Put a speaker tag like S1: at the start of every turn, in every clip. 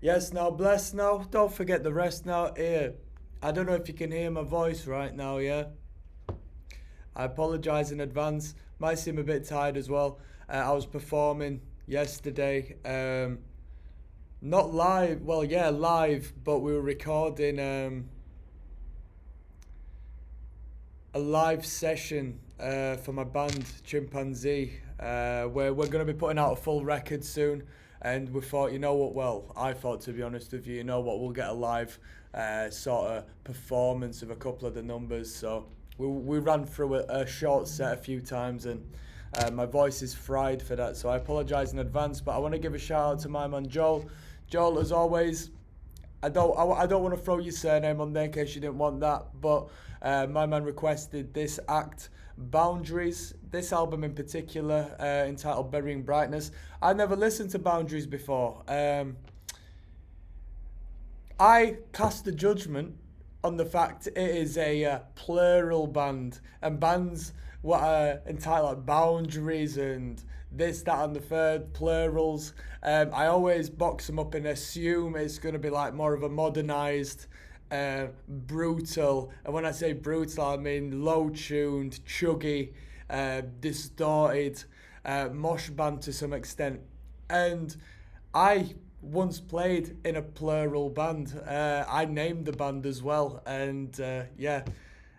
S1: Yes, now bless now. Don't forget the rest now. Here. I don't know if you can hear my voice right now, yeah? I apologise in advance. Might seem a bit tired as well. I was performing yesterday. Not live, well, yeah, live, but we were recording a live session for my band Chimpanzee, where we're going to be putting out a full record soon. And we thought, you know what? Well, I thought, to be honest with you, you know what? We'll get a live sort of performance of a couple of the numbers. So we ran through a short set a few times, and my voice is fried for that. So I apologise in advance. But I want to give a shout out to my man Joel. Joel, as always, I don't want to throw your surname on there in case you didn't want that, but my man requested this act, Boundaries, this album in particular, entitled Burying Brightness. I never listened to Boundaries before. I cast a judgment on the fact it is a plural band, and bands what are entitled like Boundaries and this, that, and the third, plurals. I always box them up and assume it's going to be like more of a modernized, brutal. And when I say brutal, I mean low-tuned, chuggy, distorted, mosh band to some extent. And I once played in a plural band. I named the band as well, and yeah.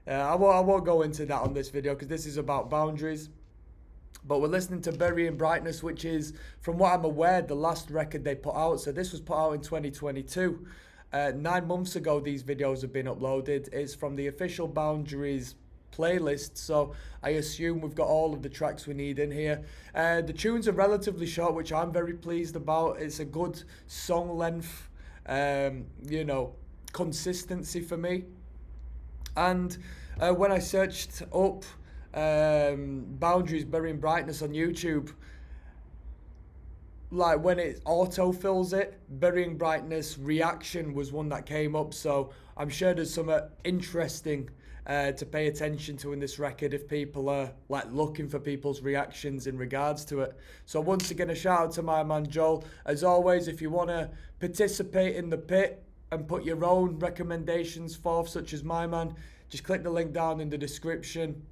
S1: I won't go into that on this video because this is about Boundaries. But we're listening to Burying Brightness, which is, from what I'm aware, the last record they put out. So this was put out in 2022. 9 months ago, these videos have been uploaded. It's from the official Boundaries playlist. So I assume we've got all of the tracks we need in here. The tunes are relatively short, which I'm very pleased about. It's a good song length, consistency for me. And when I searched up Boundaries Burying Brightness on YouTube, like when it auto fills it, Burying Brightness reaction was one that came up. So I'm sure there's some interesting to pay attention to in this record if people are like looking for people's reactions in regards to it. So once again, a shout out to my man Joel. As always, if you want to participate in the pit and put your own recommendations forth, such as my man, just click the link down in the description.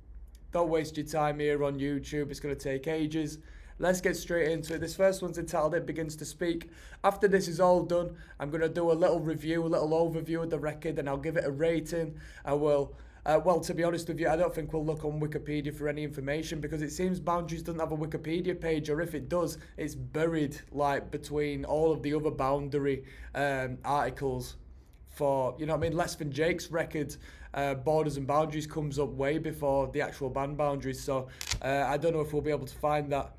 S1: Don't waste your time here on YouTube. It's going to take ages. Let's get straight into it. This first one's entitled It Begins to Speak. After this is all done, I'm going to do a little review, a little overview of the record, and I'll give it a rating. I will, well, to be honest with you, I don't think we'll look on Wikipedia for any information because it seems Boundaries doesn't have a Wikipedia page, or if it does, it's buried like between all of the other Boundary articles. For, you know what I mean, Less Than Jake's record, Borders and Boundaries, comes up way before the actual band Boundaries. So I don't know if we'll be able to find that.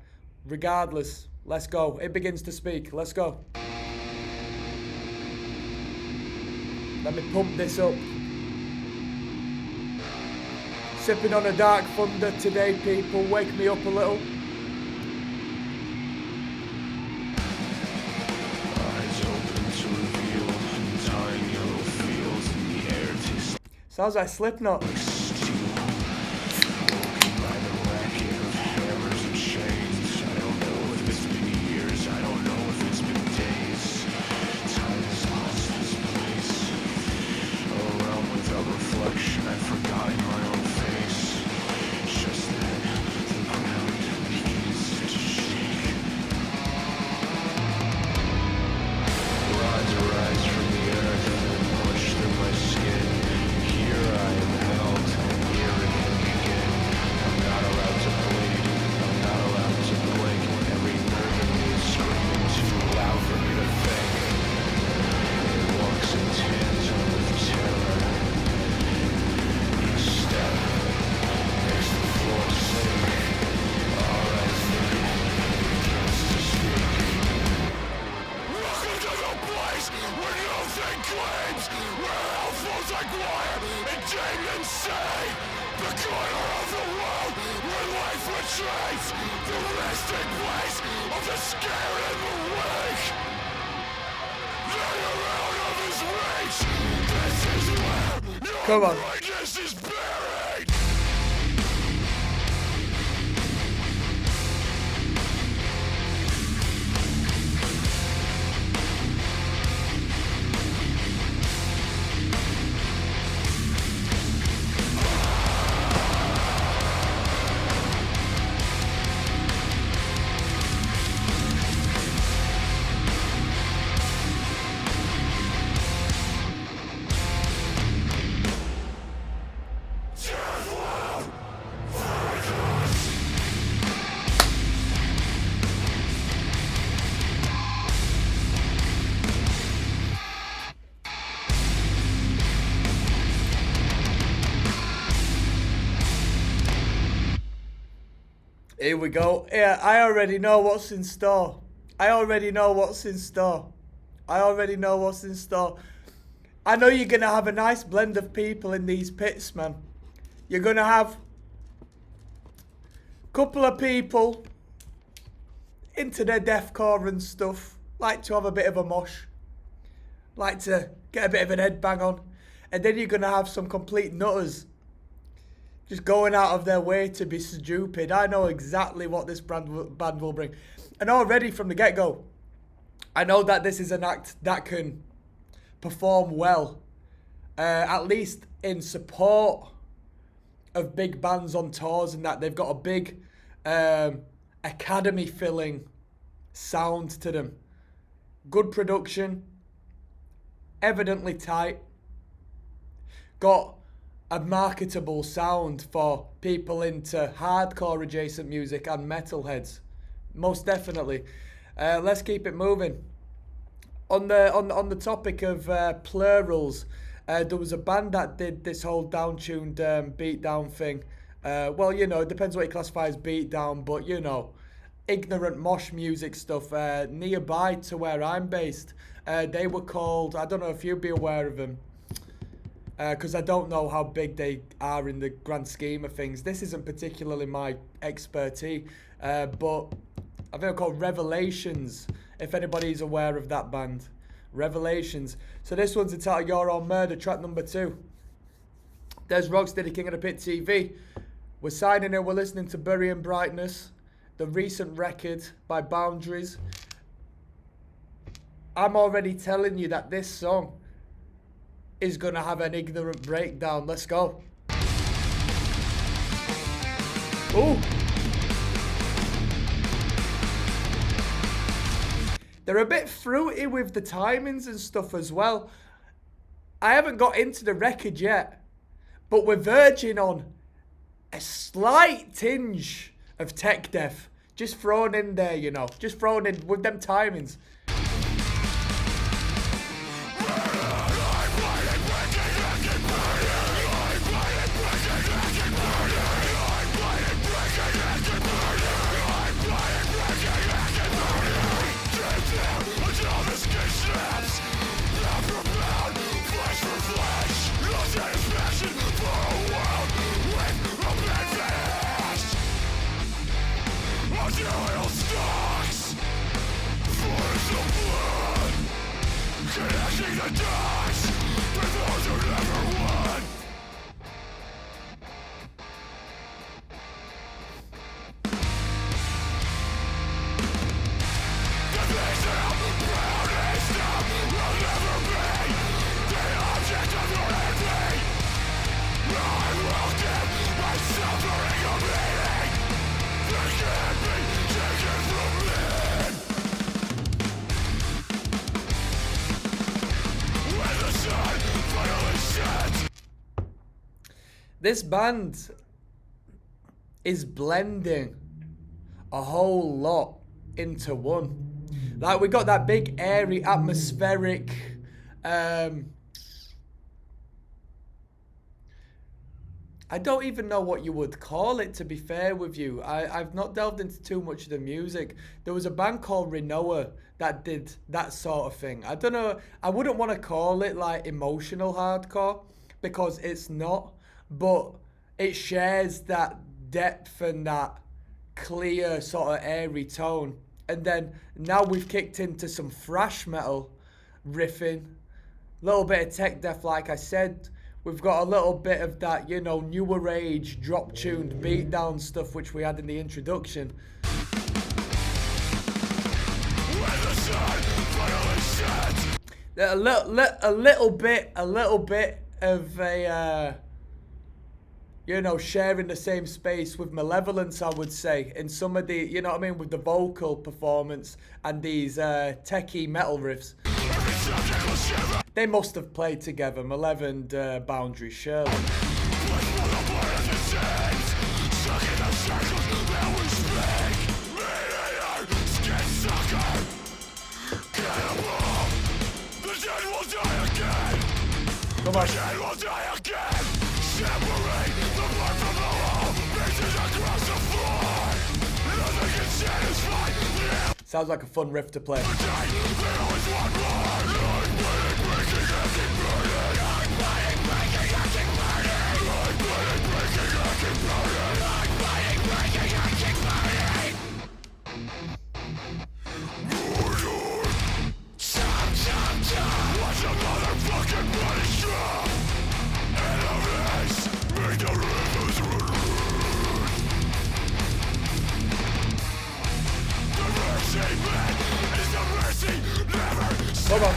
S1: Regardless, let's go. It Begins to Speak. Let's go. Let me pump this up. Sipping on a dark thunder today, people. Wake me up a little. Sounds like Slipknot. Come on. Here we go. Yeah, I already know what's in store. I already know what's in store. I already know what's in store. I know you're going to have a nice blend of people in these pits, man. You're going to have a couple of people into their deathcore and stuff. Like to have a bit of a mosh. Like to get a bit of an headbang on. And then you're going to have some complete nutters. Just going out of their way to be stupid. I know exactly what this band will bring. And already from the get-go, I know that this is an act that can perform well. At least in support of big bands on tours and that. They've got a big academy-filling sound to them. Good production. Evidently tight. Got a marketable sound for people into hardcore adjacent music and metalheads. Most definitely. Let's keep it moving. On the topic of plurals, there was a band that did this whole down-tuned beatdown thing. Well, you know, it depends what you classify as beatdown, but you know, ignorant mosh music stuff nearby to where I'm based. They were called, I don't know if you'd be aware of them, because I don't know how big they are in the grand scheme of things. This isn't particularly my expertise, but I think they're called Revelations, if anybody's aware of that band. Revelations. So this one's entitled Your Own Murder, track number 2. There's Rocksteady, King of the Pit TV. We're signing in, we're listening to Burying Brightness, the recent record by Boundaries. I'm already telling you that this song is going to have an ignorant breakdown. Let's go. Ooh. They're a bit fruity with the timings and stuff as well. I haven't got into the record yet, but we're verging on a slight tinge of tech death. Just thrown in there, you know. Just thrown in with them timings. This band is blending a whole lot into one. Like, we got that big, airy, atmospheric, I don't even know what you would call it, to be fair with you. I've not delved into too much of the music. There was a band called Renoa that did that sort of thing. I don't know, I wouldn't want to call it like emotional hardcore, because it's not. But it shares that depth and that clear sort of airy tone. And then now we've kicked into some thrash metal riffing. A little bit of tech death, like I said. We've got a little bit of that, you know, newer age, drop-tuned beatdown stuff, which we had in the introduction. A little bit of a... you know, sharing the same space with Malevolence, I would say, in some of the, you know what I mean, with the vocal performance and these techie metal riffs. They must have played together, Malevolent and Boundaries, surely. Come on. Sounds like a fun riff to play. Come on.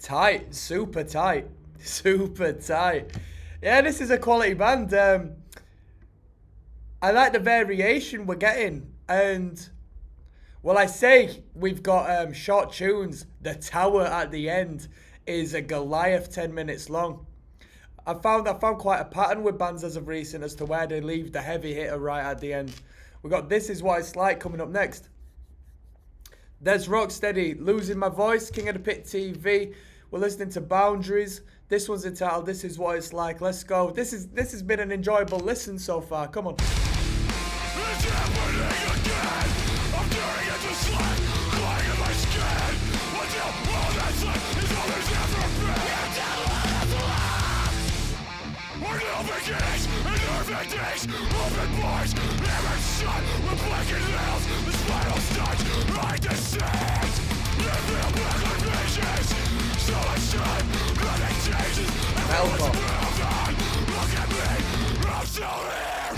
S1: Tight, super tight, super tight. Yeah, this is a quality band. I like the variation we're getting, and well, I say we've got short tunes. The tower at the end is a Goliath 10 minutes long. I found quite a pattern with bands as of recent as to where they leave the heavy hitter right at the end. We got This Is What It's Like coming up next. dezrocksteady, Losing My Voice, King of the Pit TV. We're listening to Boundaries. This one's entitled This Is What It's Like. Let's go. This has been an enjoyable listen so far. Come on.
S2: It's happening again. I'm turning into slag, crying in my skin. Until all that's left is all there's ever been. Until all that's left. We're new beginnings and perfect days. Open bars, hammered shut with blackened nails. The spinal starts, right descent. Reveal black visions. So much time, nothing changes. Everyone's moved on. Look at me, I'm still here.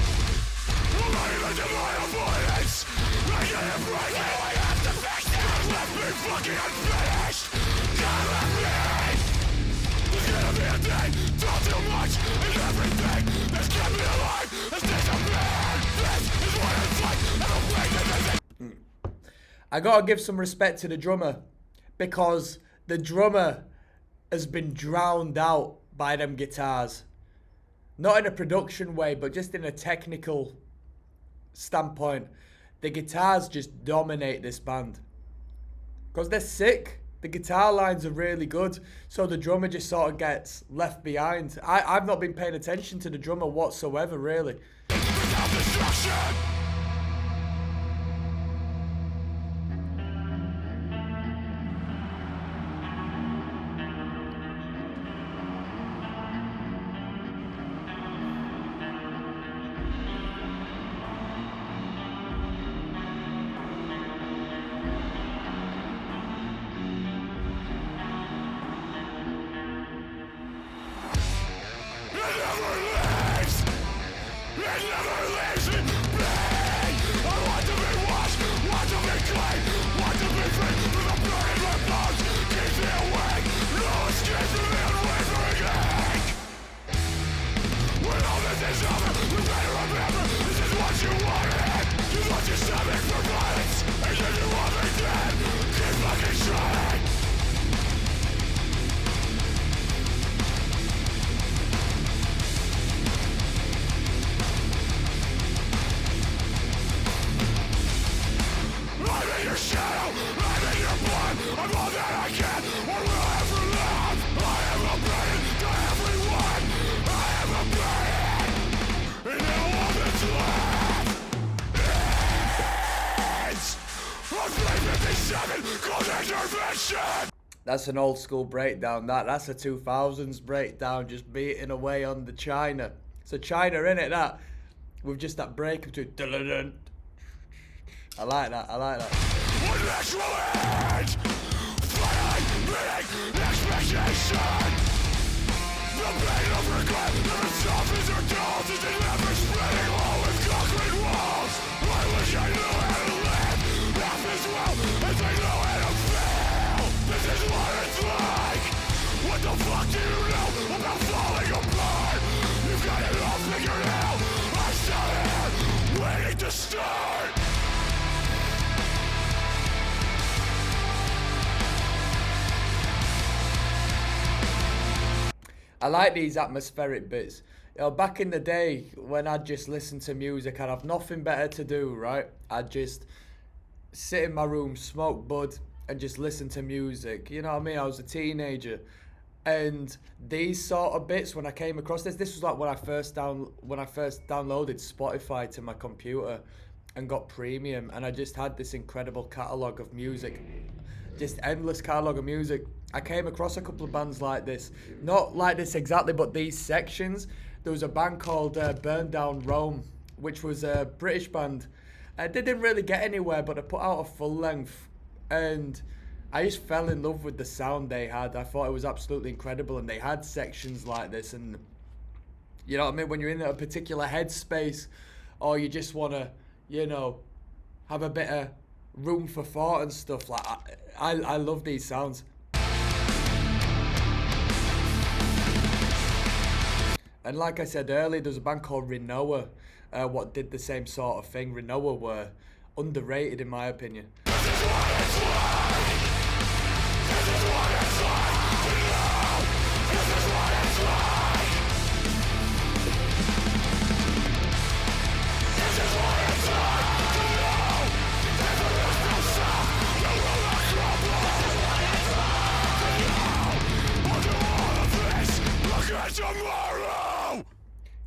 S2: I'm not even to my avoidance. I get it breaking. I have to fix it. God left me fucking unfinished. God left me. There's gonna be a day. Talk too much and everything that's kept me alive has disappeared. This is what it's like. I don't break the music.
S1: I gotta give some respect to the drummer, because the drummer has been drowned out by them guitars. Not in a production way, but just in a technical standpoint. The guitars just dominate this band. Because they're sick. The guitar lines are really good. So the drummer just sort of gets left behind. I've not been paying attention to the drummer whatsoever, really.
S2: Without destruction.
S1: That's an old school breakdown. That's a 2000s breakdown, just beating away on the China. It's a China, innit, that? With just that break between. I like that.
S2: One actual edge, finite expectation. The pain of regret never softens or dulls. It's an ever-spreading hole with concrete walls. I wish I knew how to live half as well as I know how to feel. This is what it's like. What the fuck do you know about falling apart? You've got it all figured out. I'm still here, waiting to start.
S1: I like these atmospheric bits. You know, back in the day when I'd just listen to music, I'd have nothing better to do, right? I'd just sit in my room, smoke bud, and just listen to music. You know what I mean? I was a teenager, and these sort of bits, when I came across this was like when I first downloaded Spotify to my computer and got premium, and I just had this incredible catalogue of music, just endless catalogue of music. I came across a couple of bands like this, not like this exactly, but these sections. There was a band called Burn Down Rome, which was a British band. They didn't really get anywhere, but they put out a full length, and I just fell in love with the sound they had. I thought it was absolutely incredible, and they had sections like this, and you know what I mean, when you're in a particular headspace, or you just want to, you know, have a bit of room for thought and stuff, like I love these sounds. And like I said earlier, there's a band called Renoa, what did the same sort of thing. Renoa were underrated in my opinion.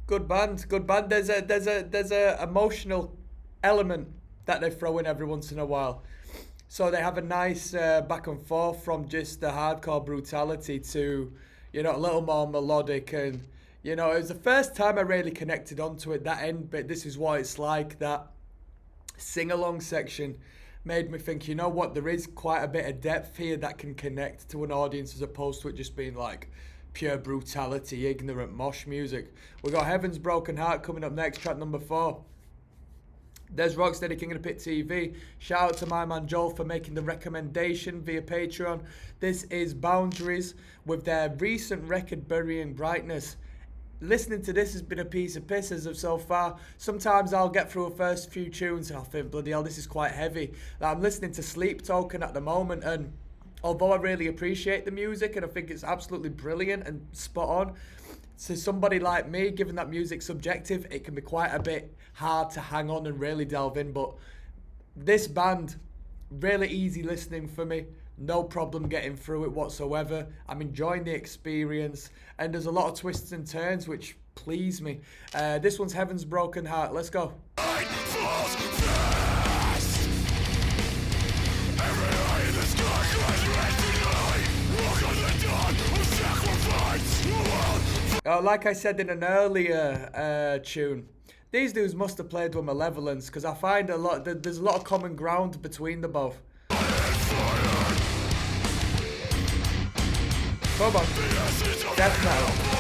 S1: Good band, good band. There's a emotional element that they throw in every once in a while. So they have a nice back and forth from just the hardcore brutality to, you know, a little more melodic. And, you know, it was the first time I really connected onto it. That end bit, This Is What It's Like, that sing-along section made me think, you know what, there is quite a bit of depth here that can connect to an audience as opposed to it just being like pure brutality, ignorant mosh music. We got Heaven's Broken Heart coming up next, track number 4. dezrocksteady, King of the Pit TV. Shout out to my man Joel for making the recommendation via Patreon. This is Boundaries with their recent record Burying Brightness. Listening to this has been a piece of piss as of so far. Sometimes I'll get through a first few tunes and I'll think, bloody hell, this is quite heavy. Like, I'm listening to Sleep Token at the moment, and although I really appreciate the music and I think it's absolutely brilliant and spot on, to somebody like me, given that music's subjective, it can be quite a bit hard to hang on and really delve in. But this band, really easy listening for me. No problem getting through it whatsoever. I'm enjoying the experience, and there's a lot of twists and turns which please me. This one's Heaven's Broken Heart. Let's go. Like I said in an earlier tune, these dudes must have played with Malevolence, because I find there's a lot of common ground between the both. Come on. Death metal.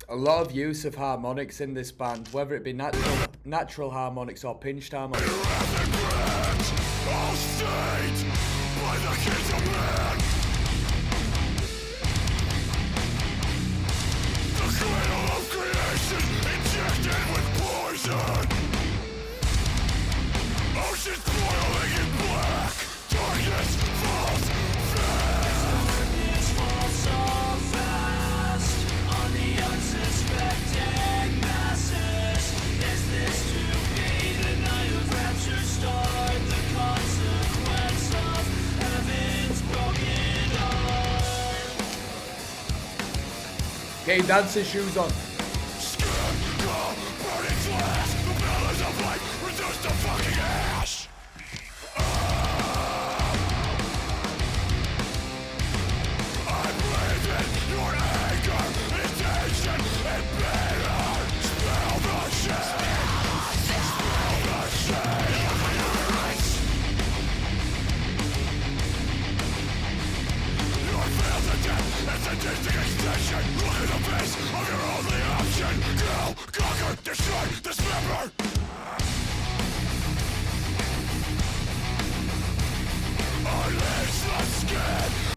S1: A lot of use of harmonics in this band, whether it be natural harmonics or pinched harmonics. Get your dancing shoes on.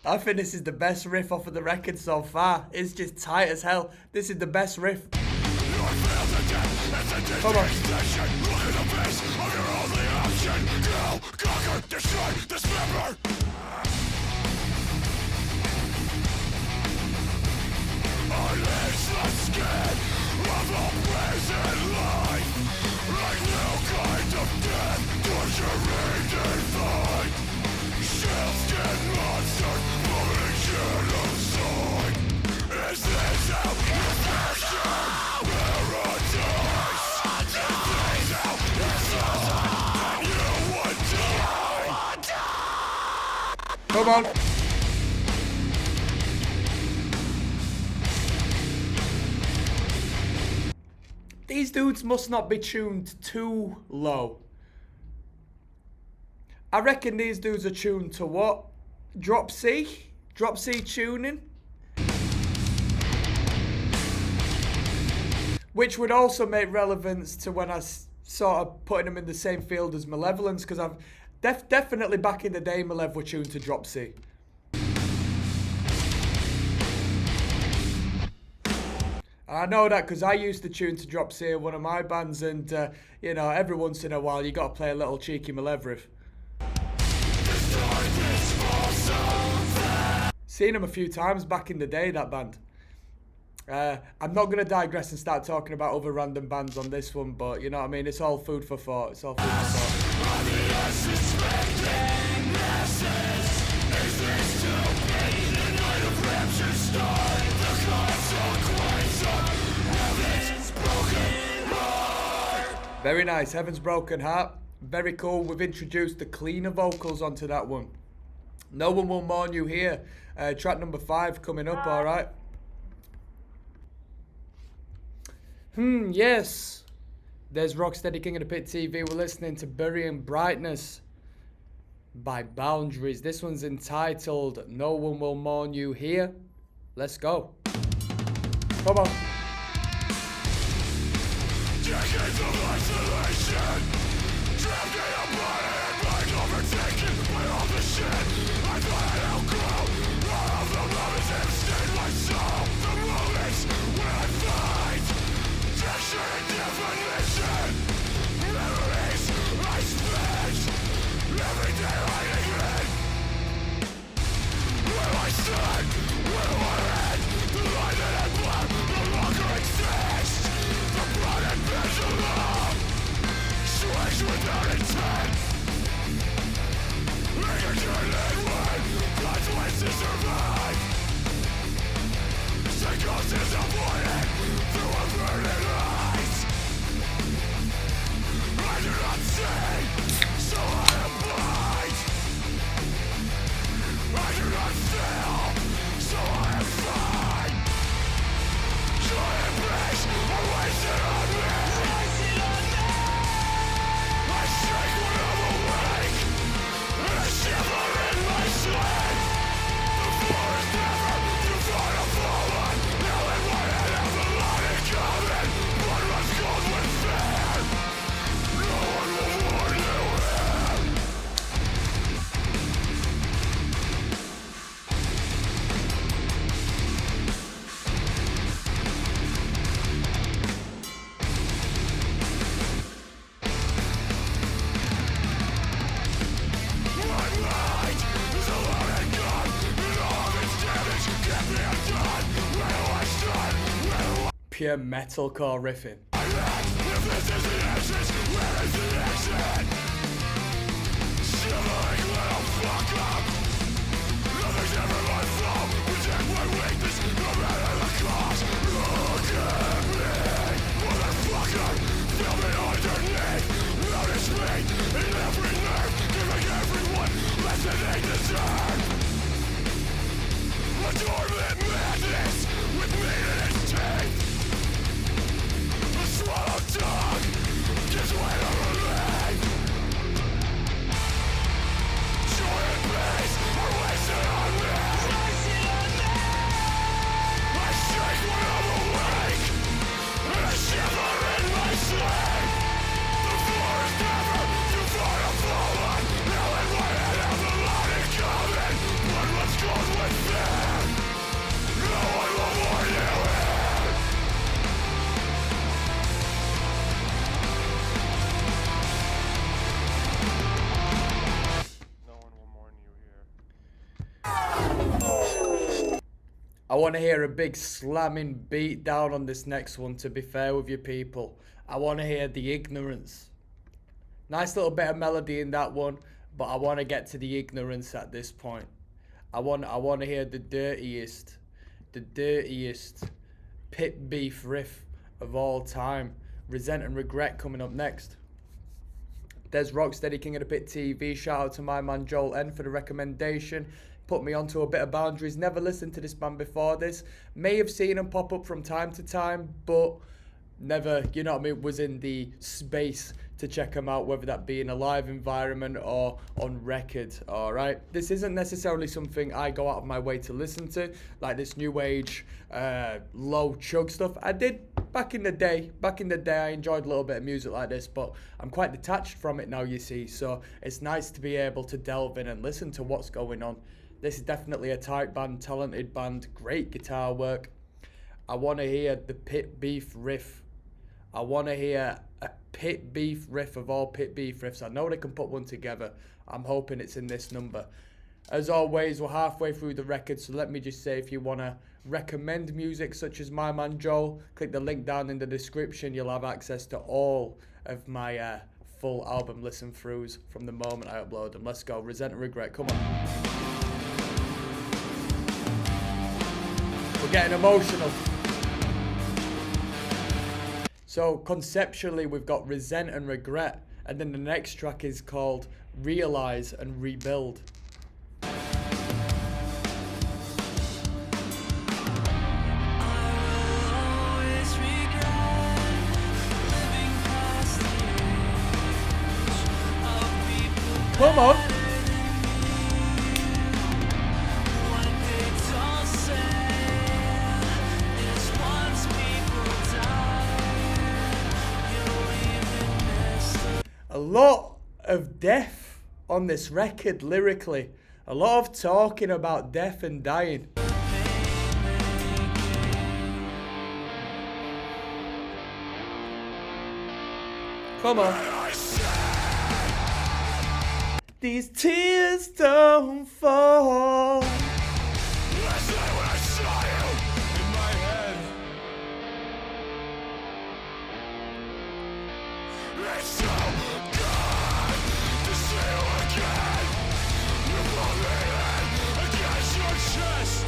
S1: I think this is the best riff off of the record so far. It's just tight as hell. This is the best riff. Come on.
S2: Look at the base of your only option. Kill, conquer, destroy, dismember. Unleash the skin of a prison life. Like new kind of death, torturing divine. Shell-skin monster, vomiting genocide. Is this how you function? Paradise. Is this how you would die?
S1: Come on. These dudes must not be tuned too low. I reckon these dudes are tuned to what? Drop C? Drop C tuning? Which would also make relevance to when I sort of putting them in the same field as Malevolence, because I've definitely back in the day Malev were tuned to Drop C. I know that because I used to tune to Drop C in one of my bands, and you know, every once in a while you got to play a little cheeky Malev riff. Seen them a few times back in the day, that band. I'm not going to digress and start talking about other random bands on this one, but you know what I mean, it's all food for thought. It's all food for thought. Very nice, Heaven's Broken Heart. Very cool. We've introduced the cleaner vocals onto that one. No One Will Mourn You Here. Track number 5 coming up, alright. Yes. There's Rocksteady King of the Pit TV. We're listening to Burying Brightness by Boundaries. This one's entitled No One Will Mourn You Here. Let's go. Come on.
S2: Decades of isolation, trapped in a body and mind overtaken by all the shit I thought I'd outgrow. All of the moments have stained my soul. The moments when I find texture and definition. Memories I spent every day hiding in. Where I stand, where I end, the line that I bled no longer exists. The blood and pendulum swings without intent. Ignorant when God's ways to survive. Psychosis avoided through averted eyes. I do not see, so I abide. I do not feel, so I am fine. Joy and peace are wasted on me. I shake when I'm awake, and I shiver in my sleep. The floor is never too far to fall on. Now in my head I have a lot in common. Blood runs cold with fear. No one will warn you here. My mind is alone and gone, and all of its damage can't be undone. Where do I start? Where do
S1: Pure metalcore riffing.
S2: I act? If this is the ashes, where is the exit? Shivering little fuck up. Nothing's ever my fault. Reject my weakness, no matter the cost. Look at me, motherfucker. Feel me underneath. Notice me in every nerve, giving everyone less than they deserve. A dormant madness with meat in its teeth. A
S1: want to hear a big slamming beat down on this next one, to be fair with you people. I want to hear the Ignorance. Nice little bit of melody in that one, but I want to get to the Ignorance at this point. I want to hear the dirtiest pit beef riff of all time. Resent and Regret coming up next. dezrocksteady, King of the Pit TV. Shout out to my man Joel N for the recommendation. Put me onto a bit of Boundaries. Never listened to this band before this. May have seen them pop up from time to time, but never, you know what I mean, was in the space to check them out, whether that be in a live environment or on record. All right, this isn't necessarily something I go out of my way to listen to, like this new age low chug stuff. I did back in the day. I enjoyed a little bit of music like this, but I'm quite detached from it now, you see, so it's nice to be able to delve in and listen to what's going on. This is definitely a tight band, talented band, great guitar work. I want to hear the pit beef riff. I want to hear a pit beef riff of all pit beef riffs. I know they can put one together. I'm hoping it's in this number. As always, we're halfway through the record, so let me just say, if you want to recommend music such as my man Joel, click the link down in the description. You'll have access to all of my full album listen throughs from the moment I upload them. Let's go. Resent and Regret. Come on. We're getting emotional. So conceptually, we've got Resent and Regret, and then the next track is called Realize and Rebuild. Come on. A lot of death on this record lyrically. A lot of talking about death and dying. Come on. These tears don't fall.
S2: Last night when I saw you in my head, it's so good to see you again. You're falling against your chest.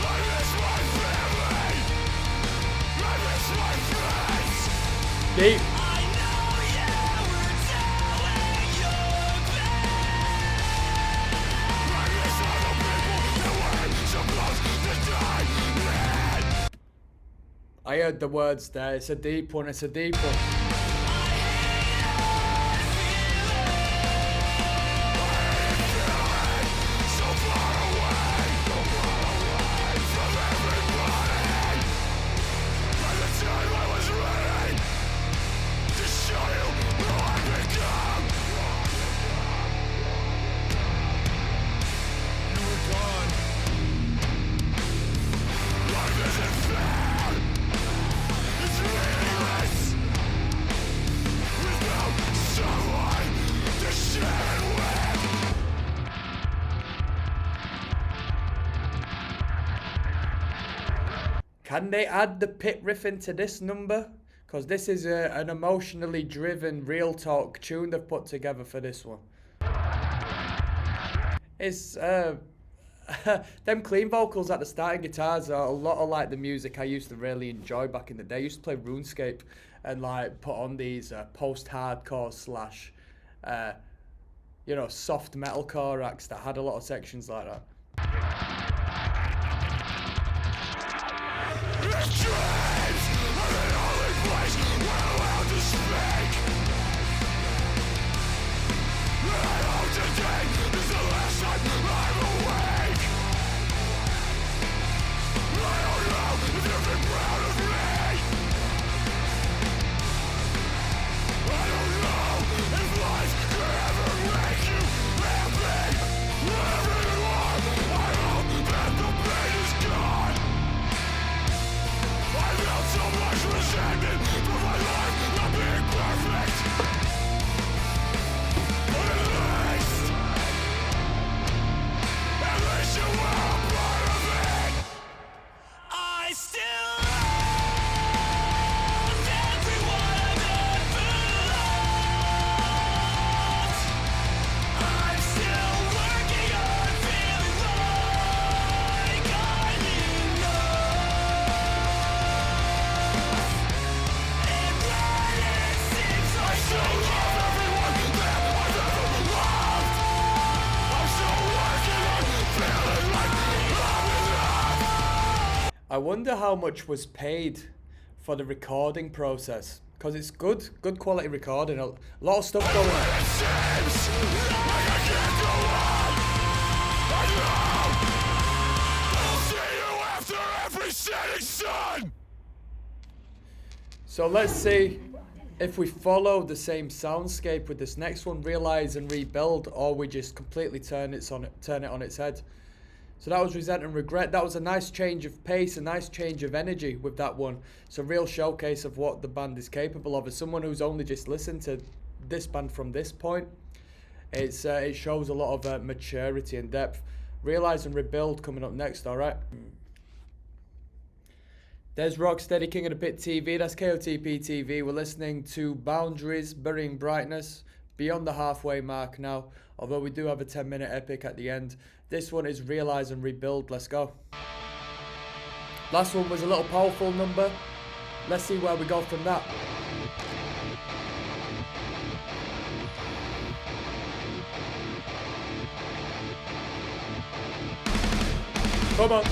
S2: I miss my family. I miss my friends.
S1: Deep.
S2: I know you were telling your bed. I miss all the people that weren't supposed to die.
S1: I heard the words there. It's a deep one. It's a deep one.
S2: So far away from everybody. By the time I was ready to show you who I've become, you were gone. Life isn't fair. It's meaningless without someone to share it with.
S1: Can they add the pit riff into this number? Because this is an emotionally driven, real talk tune they've put together for this one. It's them clean vocals at the starting guitars are a lot of like the music I used to really enjoy back in the day. I used to play RuneScape and like put on these post-hardcore slash soft metalcore acts that had a lot of sections like that.
S2: Dreams are the only place we're allowed to speak. I hope today is the last time I'm awake. I don't know if you've been proud of me. I don't know if life could ever make you happy. Whatever you are, I hope
S1: wonder how much was paid for the recording process, because it's good quality recording. A lot of stuff going on.
S2: It seems like I can't go on. I know. I'll see you after every setting sun.
S1: So let's see if we follow the same soundscape with this next one, Realize and Rebuild, or we just completely turn it on its head. So that was Resent and Regret. That was a nice change of pace, a nice change of energy with that one. It's a real showcase of what the band is capable of. As someone who's only just listened to this band from this point, it shows a lot of maturity and depth. Realize and Rebuild coming up next, alright? There's Rocksteady, King of the Pit TV. That's KOTP TV. We're listening to Boundaries, Burying Brightness. Beyond the halfway mark now, although we do have a 10-minute epic at the end. This one is Realize and Rebuild. Let's go. Last one was a little powerful number. Let's see where we go from that. Come on.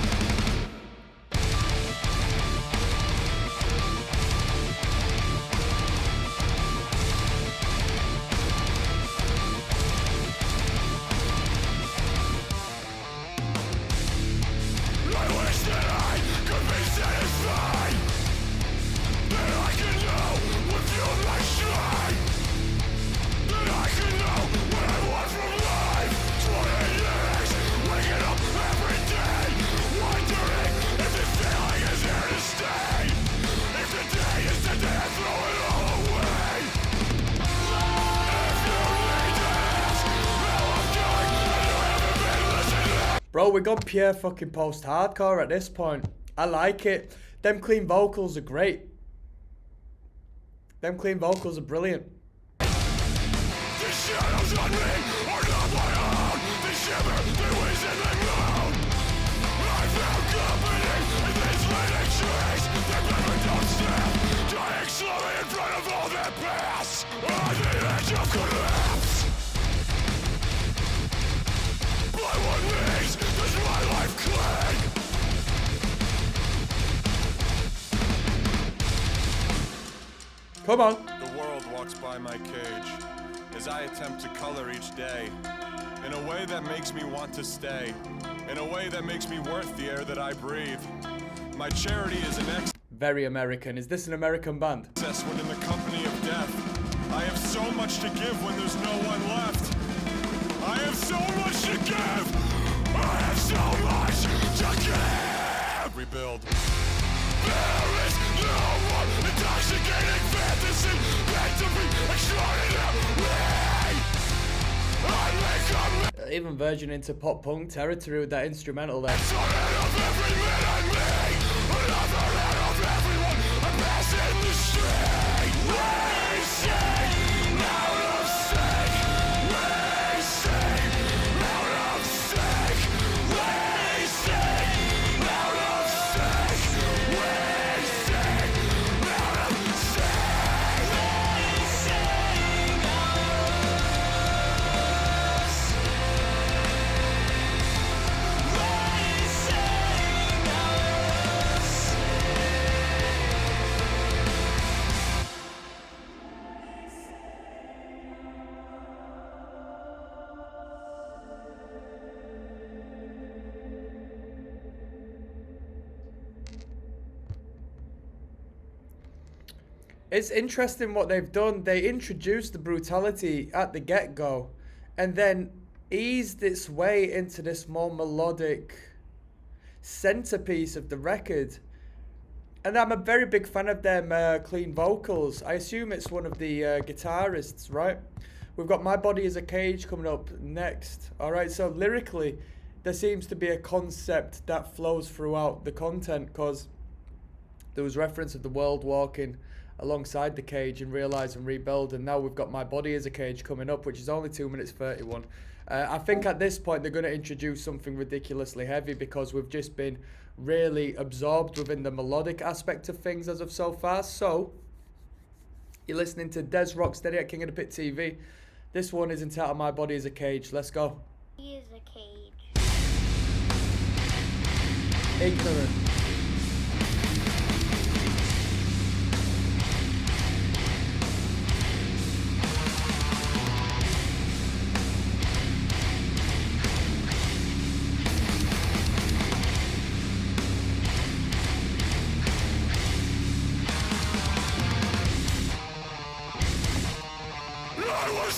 S1: Bro, we got pure fucking post-hardcore at this point. I like it. Them clean vocals are great. Them clean vocals are brilliant.
S2: The shadows on me are not my own. They shiver, they whiz and they moan. I found company in these leading trees. Their never don't stop, dying slowly in front of all their past. On the edge of collapse. By what means does my life cling?
S1: Come on.
S3: The world walks by my cage as I attempt to color each day in a way that makes me want to stay, in a way that makes me worth the air that I breathe. My charity is an
S1: Very American. Is this an American band?
S3: excess when in the company of death. I have so much to give when there's no one left. I have so much to give. I have so much to give. Rebuild.
S2: There is no one intoxicating fantasy meant to be extraordinary. I make a
S1: Even verging into pop punk territory with that instrumental there.
S2: It's one out of every man I me. Another out of everyone I pass in the street. Racing out of sync. Racing out of sync. Racing out of sync. Racing out of sync.
S1: It's interesting what they've done. They introduced the brutality at the get-go and then eased its way into this more melodic centerpiece of the record. And I'm a very big fan of them clean vocals. I assume it's one of the guitarists, right? We've got My Body is a Cage coming up next. All right, so lyrically, there seems to be a concept that flows throughout the content, because there was reference of the world walking alongside the cage and Realize and Rebuild, and now we've got My Body is a Cage coming up, which is only 2 minutes 31. I think at this point they're going to introduce something ridiculously heavy, because we've just been really absorbed within the melodic aspect of things as of so far. So you're listening to Des Rocksteady at King of the Pit TV. This one is entitled My Body is a Cage. Let's go.
S4: He is a cage.
S1: Ignorant.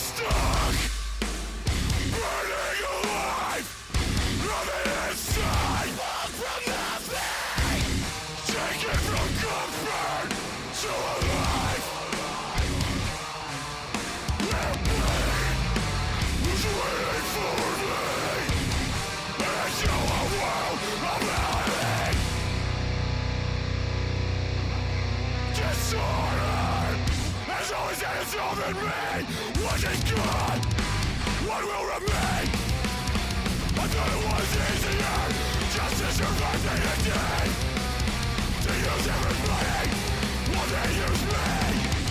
S2: stuck, burning alive from the inside. Walk from nothing, taken from comfort to a life where pain was waiting for me. Into a world of melody, disorder has always had its own in me. What is gone? What will remain? I thought it was easier just to survive day to day. To use everybody while they use me.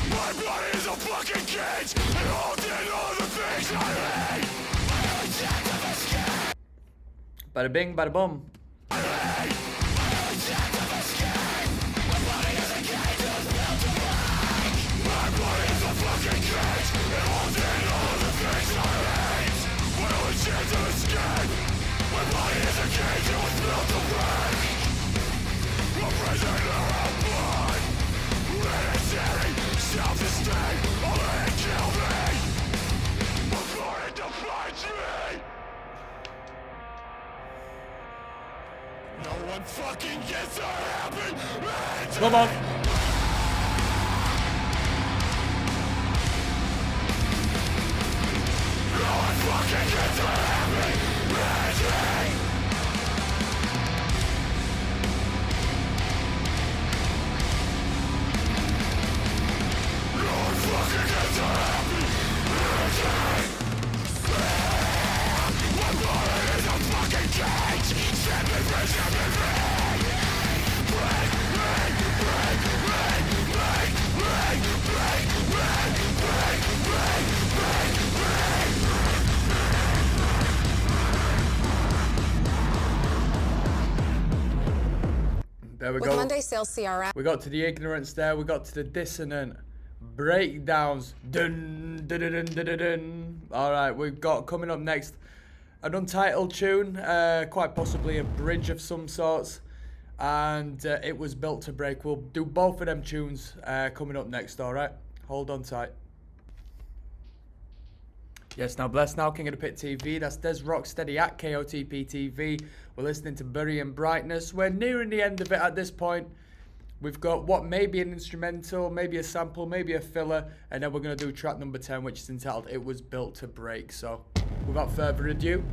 S2: My body is a fucking cage and holds in all the things I hate. I only check to the skin.
S1: Bada bing, bada boom.
S2: I only check to the skin. My body is a cage that was built to break. My body is a fucking cage and holds in all the things I hate. I only check to the skin. My body is a cage that was built to break. A prisoner of blood. Hereditary self-esteem. All that it killed me before it defines me. No one fucking gets a happy ending.
S1: Come on.
S2: No one fucking gets a happy ending. No one fucking gets a happy ending. My body is a fucking cage. Set me free, set me free. Break, break, break, break, break, break, break, break, break, break, break, break.
S1: There we
S4: With
S1: go.
S4: Monday sales CRM.
S1: We got to the ignorance there. We got to the dissonant breakdowns. Dun, dun, dun, dun, dun, dun, dun. All right, we've got coming up next an untitled tune, quite possibly a bridge of some sorts, and it was built to break. We'll do both of them tunes coming up next. All right, hold on tight. Yes, now bless now, King of the Pit TV. That's dezrocksteady at KOTP TV. We're listening to Burying Brightness. We're nearing the end of it at this point. We've got what may be an instrumental, maybe a sample, maybe a filler, and then we're going to do track number 10, which is entitled It Was Built to Break. So, without further ado,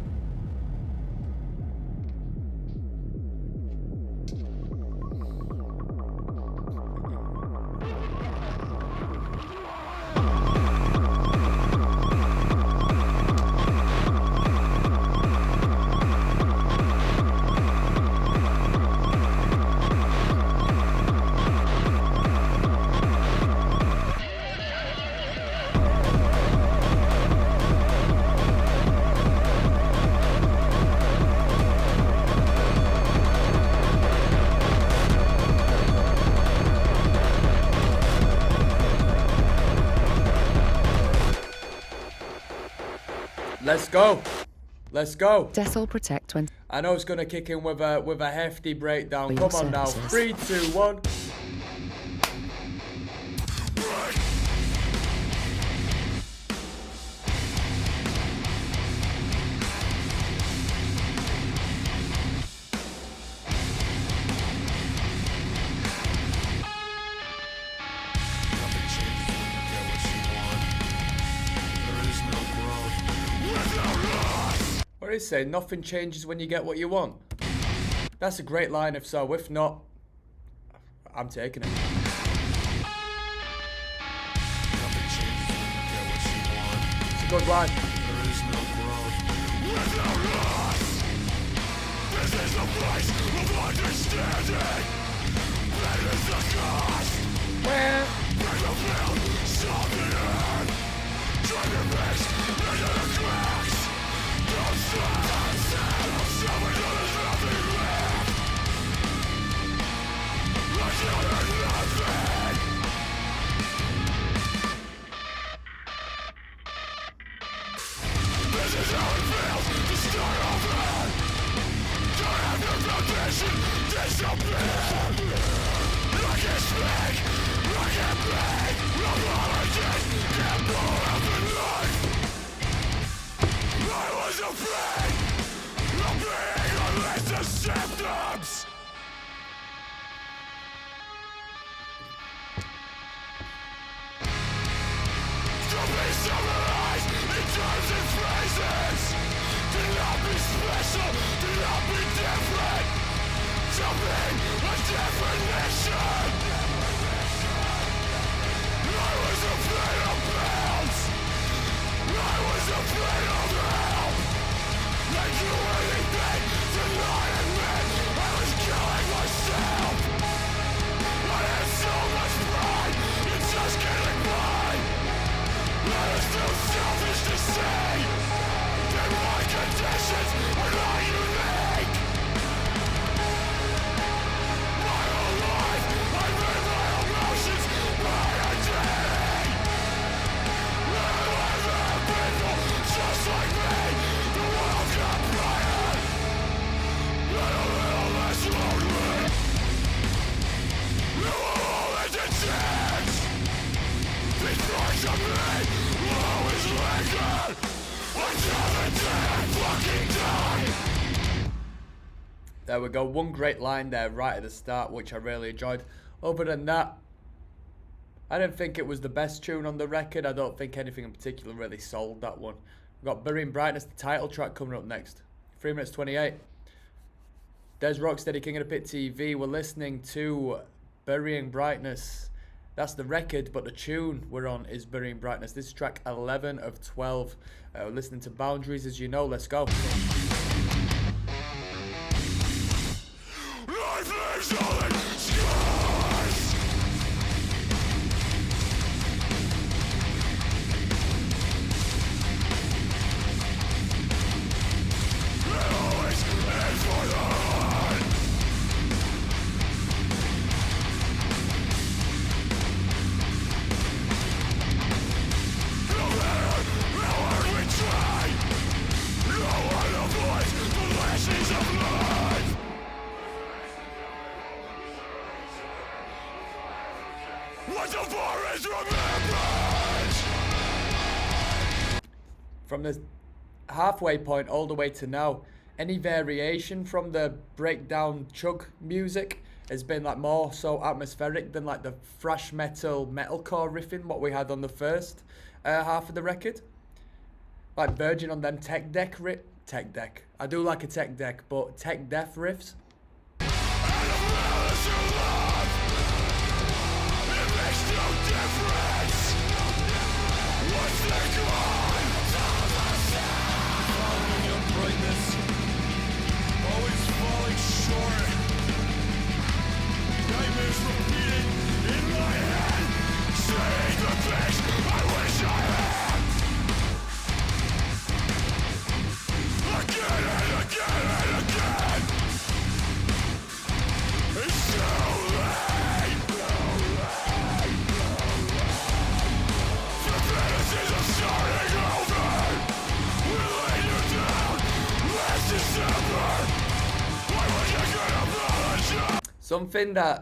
S1: let's go. Let's go.
S5: Dettol Protect 20.
S1: I know it's going to kick in with a hefty breakdown.
S5: For your
S1: Come on now.
S5: services.
S1: 3, 2, 1.
S2: Nothing changes when you get what you want. There is no growth without us.
S1: What did it say? Nothing changes when you get what you want. That's a great line if so. If not, I'm taking it.
S2: Nothing changes when you get what you want.
S1: It's a good line.
S2: There is no growth without us. This is a place of understanding. That is the cost.
S1: Well,
S2: Break the field, stop the earth. Drive your base into the cracks. Don't stop, don't stop. Don't stop until there's nothing left. Until there's nothing. This is how it feels to start over. Don't have your foundation disappear. I can't summarize in terms and phrases. Do not be special, do not be different. Something, a definition. I was afraid of bounds. I was afraid of help. I'd do anything to not admit I was killing myself. I had so much pride in just getting by. That is too selfish to say that my conditions are not unique. My whole life I've made my emotions my identity. And I've had people just like me. The world got brighter and a little less lonely. You will always exist. These parts of me will always linger until the day I fucking die.
S1: There we go. One great line there right at the start, which I really enjoyed. Other than that, I didn't think it was the best tune on the record. I don't think anything in particular really sold that one. We've got Burying Brightness, the title track, coming up next. 3 minutes 28. dezrocksteady, King of the Pit TV. We're listening to Burying Brightness. That's the record, but the tune we're on is Burying Brightness. This is track 11 of 12. We're listening to Boundaries, as you know. Let's go.
S2: Life lives all in scars. It always ends for the heart. No matter how hard we try, no one avoids the lessons of life. What's the forest remembers?
S1: From the halfway point all the way to now, any variation from the breakdown chug music has been like more so atmospheric than like the thrash metalcore riffing what we had on the first half of the record. Like verging on them tech deck. I do like a tech deck, but tech death riffs.
S2: And the malice you love, it makes no difference. What's the crime?
S3: Following your brightness, always falling short.
S2: Nightmares repeating in my head, saying the things I wish I had. Again and again and again. It's too late. The fantasies are starting over. We laid you down last December. Why was I gonna apologize?
S1: Something that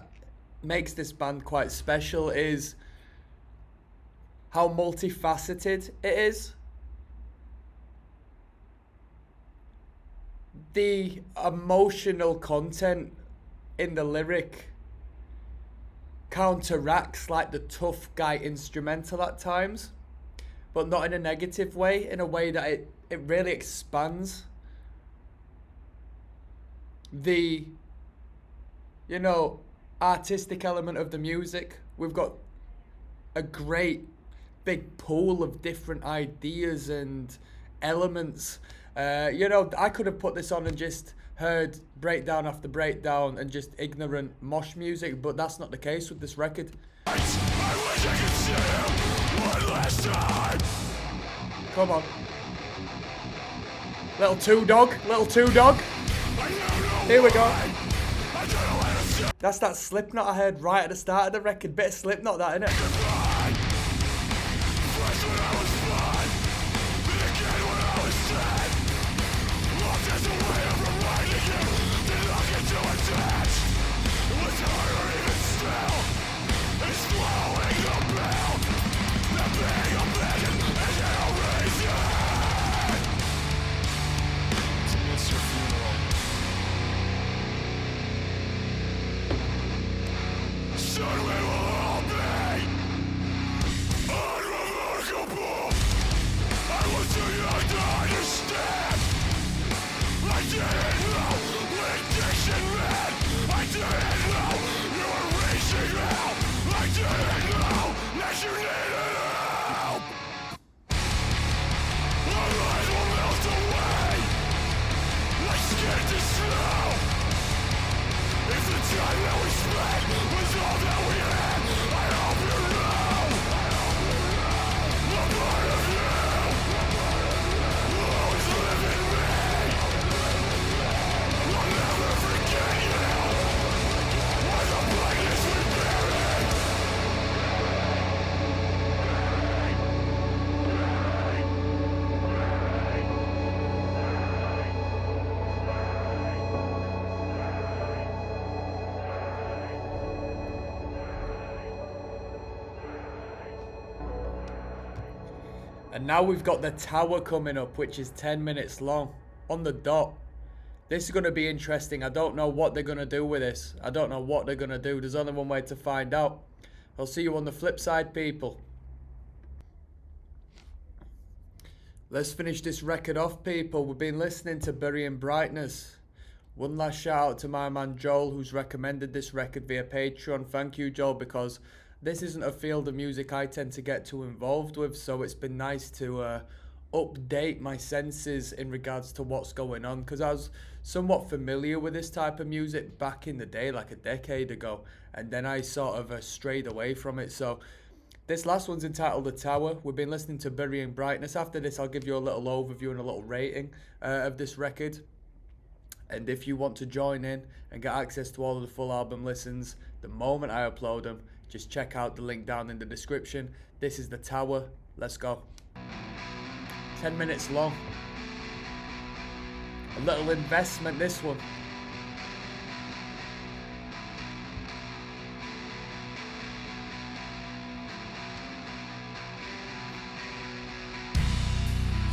S1: makes this band quite special is how multifaceted it is. The emotional content in the lyric counteracts like the tough guy instrumental at times, but not in a negative way, in a way that it really expands the, you know, artistic element of the music. We've got a great big pool of different ideas and elements. You know, I could have put this on and just heard breakdown after breakdown and just ignorant mosh music, but that's not the case with this record.
S2: I wish I could see you one last time.
S1: Come on. Little two dog. Here we go. That's that Slipknot I heard right at the start of the record. Bit of Slipknot, that, innit?
S3: It's your funeral.
S2: Soon we will all be unremarkable.
S1: And now we've got the tower coming up, which is 10 minutes long on the dot. This is going to be interesting. I don't know what they're going to do with this. I don't know what they're going to do. There's only one way to find out. I'll see you on the flip side, people. Let's finish this record off, people. We've been listening to Burying Brightness. One last shout out to my man Joel, who's recommended this record via Patreon. Thank you, Joel, because this isn't a field of music I tend to get too involved with, so it's been nice to update my senses in regards to what's going on, because I was somewhat familiar with this type of music back in the day, like a decade ago, and then I sort of strayed away from it. So this last one's entitled The Tower. We've been listening to Burying Brightness. After this, I'll give you a little overview and a little rating of this record. And if you want to join in and get access to all of the full album listens the moment I upload them, just check out the link down in the description. This is The Tower. Let's go. 10 minutes long. A little investment, this one.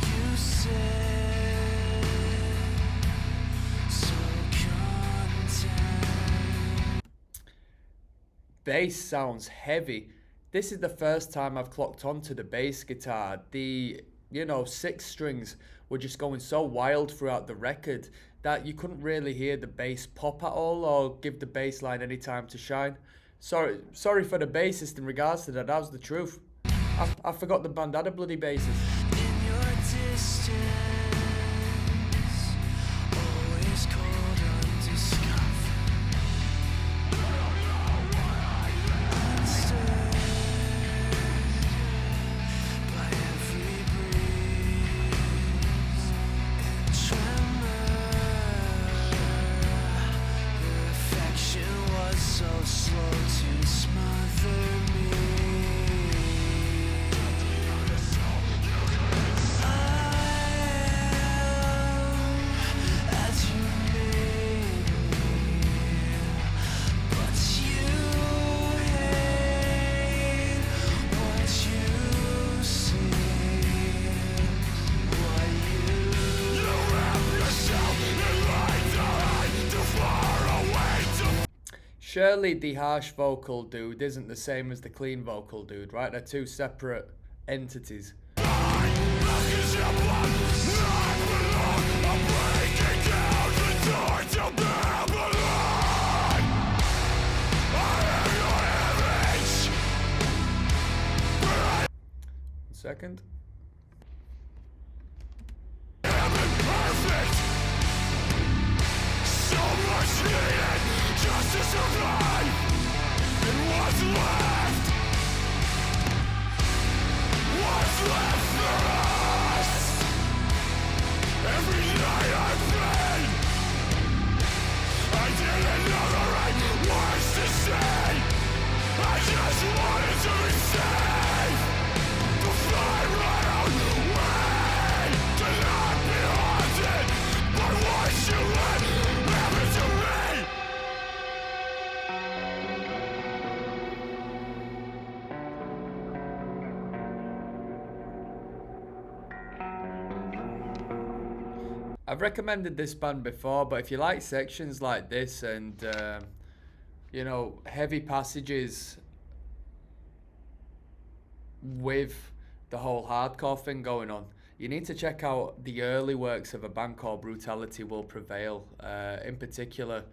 S2: You said so content.
S1: Bass sounds heavy. This is the first time I've clocked onto the bass guitar. The 6 strings were just going so wild throughout the record that you couldn't really hear the bass pop at all or give the bass line any time to shine. Sorry for the bassist in regards to that. That was the truth. I forgot the band had a bloody bassist.
S2: In your distance, always cold undiscovered. Undisturbed by every breeze and tremor. Your affection was so slow to smother me.
S1: Surely the harsh vocal dude isn't the same as the clean vocal dude, right? They're two separate entities. Second.
S2: Just to survive, and what's left for us? Every night I prayed, I didn't know the right words to say. I just wanted to be safe, to fly my own way, to not be haunted by what you let happen to me.
S1: I've recommended this band before, but if you like sections like this and, heavy passages with the whole hardcore thing going on, you need to check out the early works of a band called Brutality Will Prevail. In particular,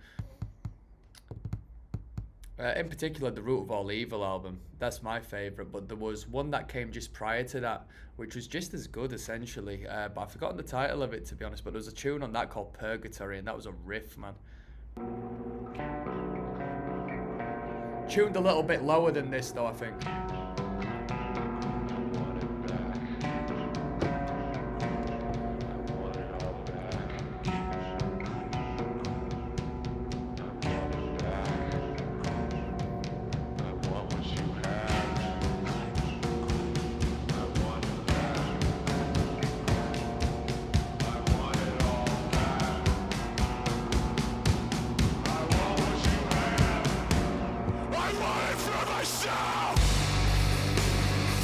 S1: the Root of All Evil album. That's my favourite, but there was one that came just prior to that, which was just as good, essentially. But I've forgotten the title of it, to be honest, but there was a tune on that called Purgatory, and that was a riff, man. Tuned a little bit lower than this, though, I think.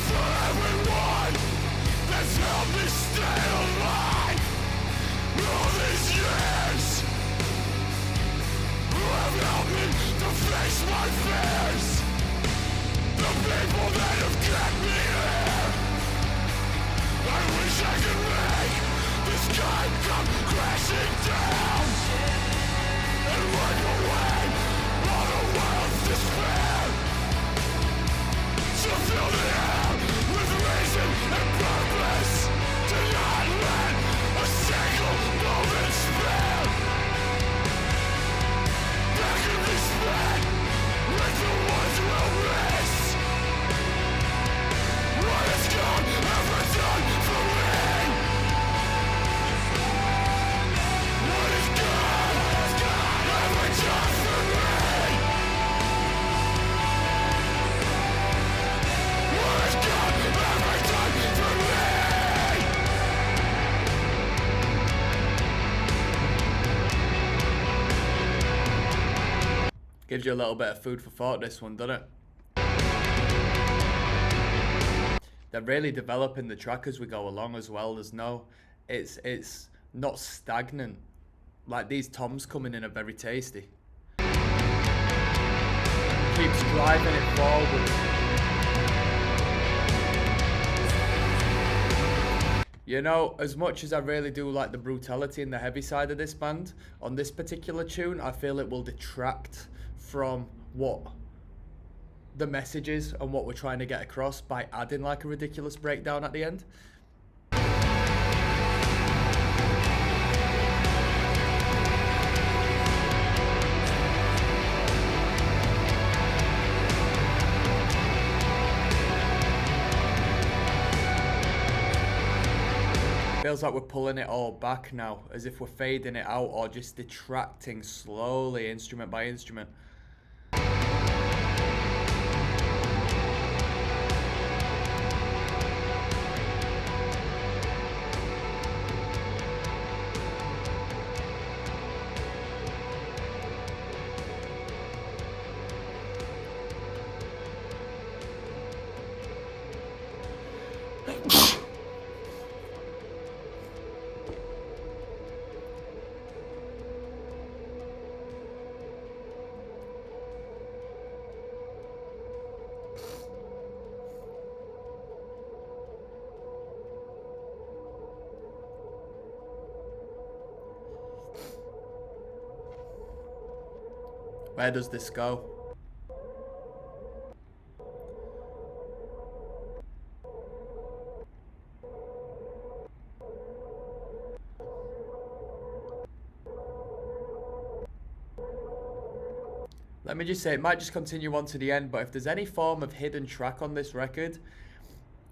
S2: For everyone that has helped me stay alive all these years. Who have helped me to face my fears. The people that have kept me here. I wish I could make the sky come crashing down and wipe away all the world's despair. To fill the air with reason and purpose. To not let a single moment spare. That can be spent with the ones we'll miss. What has God ever done for me? What has God ever done for me? What has God ever done for me?
S1: Gives you a little bit of food for thought, this one, doesn't it? They're really developing the track as we go along as well. There's no, it's not stagnant. Like these toms coming in are very tasty. Keeps driving it forward. You know, as much as I really do like the brutality and the heavy side of this band, on this particular tune, I feel it will detract from what the message is and what we're trying to get across by adding like a ridiculous breakdown at the end. Feels like we're pulling it all back now, as if we're fading it out or just detracting slowly, instrument by instrument. Where does this go? Let me just say, it might just continue on to the end, but if there's any form of hidden track on this record,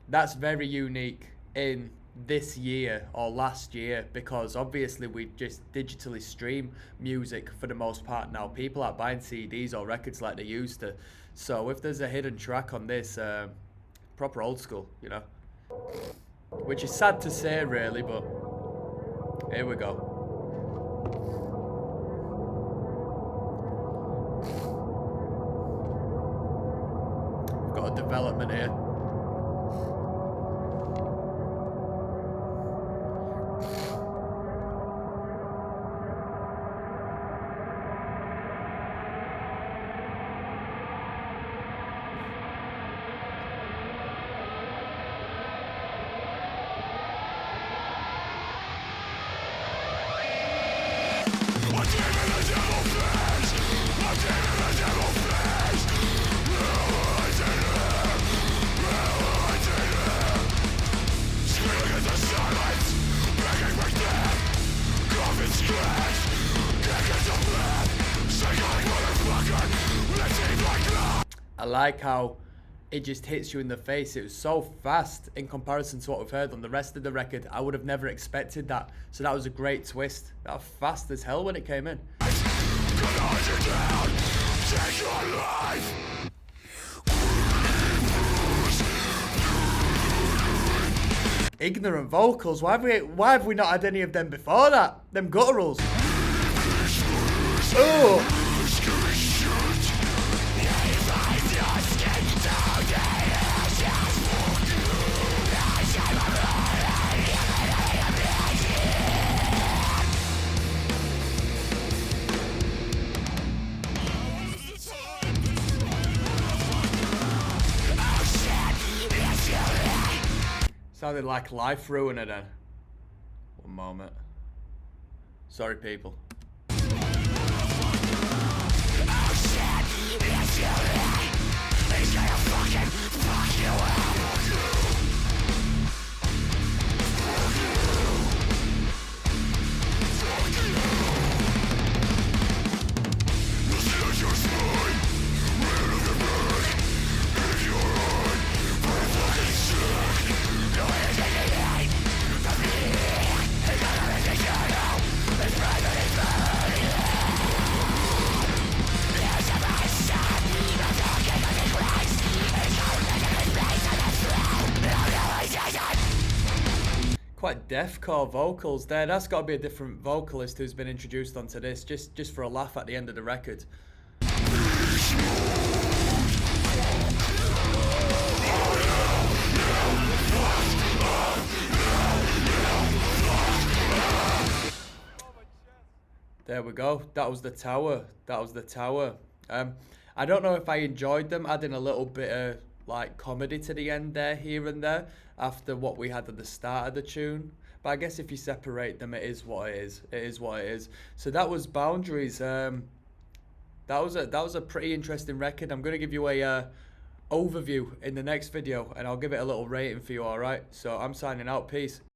S1: that's very unique in this year or last year, because obviously we just digitally stream music for the most part now. People aren't buying CDs or records like they used to. So if there's a hidden track on this, proper old school, you know. Which is sad to say really, but here we go. We've got a development here. I like how it just hits you in the face. It was so fast in comparison to what we've heard on the rest of the record. I would have never expected that. So that was a great twist. That was fast as hell when it came in. Ignorant vocals. Why have we not had any of them before that? Them gutturals. Oh. Sounded like life ruiner then. One moment. Sorry, people. Quite deathcore vocals there. That's got to be a different vocalist who's been introduced onto this, just for a laugh at the end of the record. There we go. That was the tower. That was the tower. I don't know if I enjoyed them adding a little bit of like comedy to the end there, here and there, after what we had at the start of the tune. But I guess if you separate them, it is what it is. It is what it is. So that was Boundaries. That was a pretty interesting record. I'm gonna give you a overview in the next video, and I'll give it a little rating for you. All right. So I'm signing out. Peace.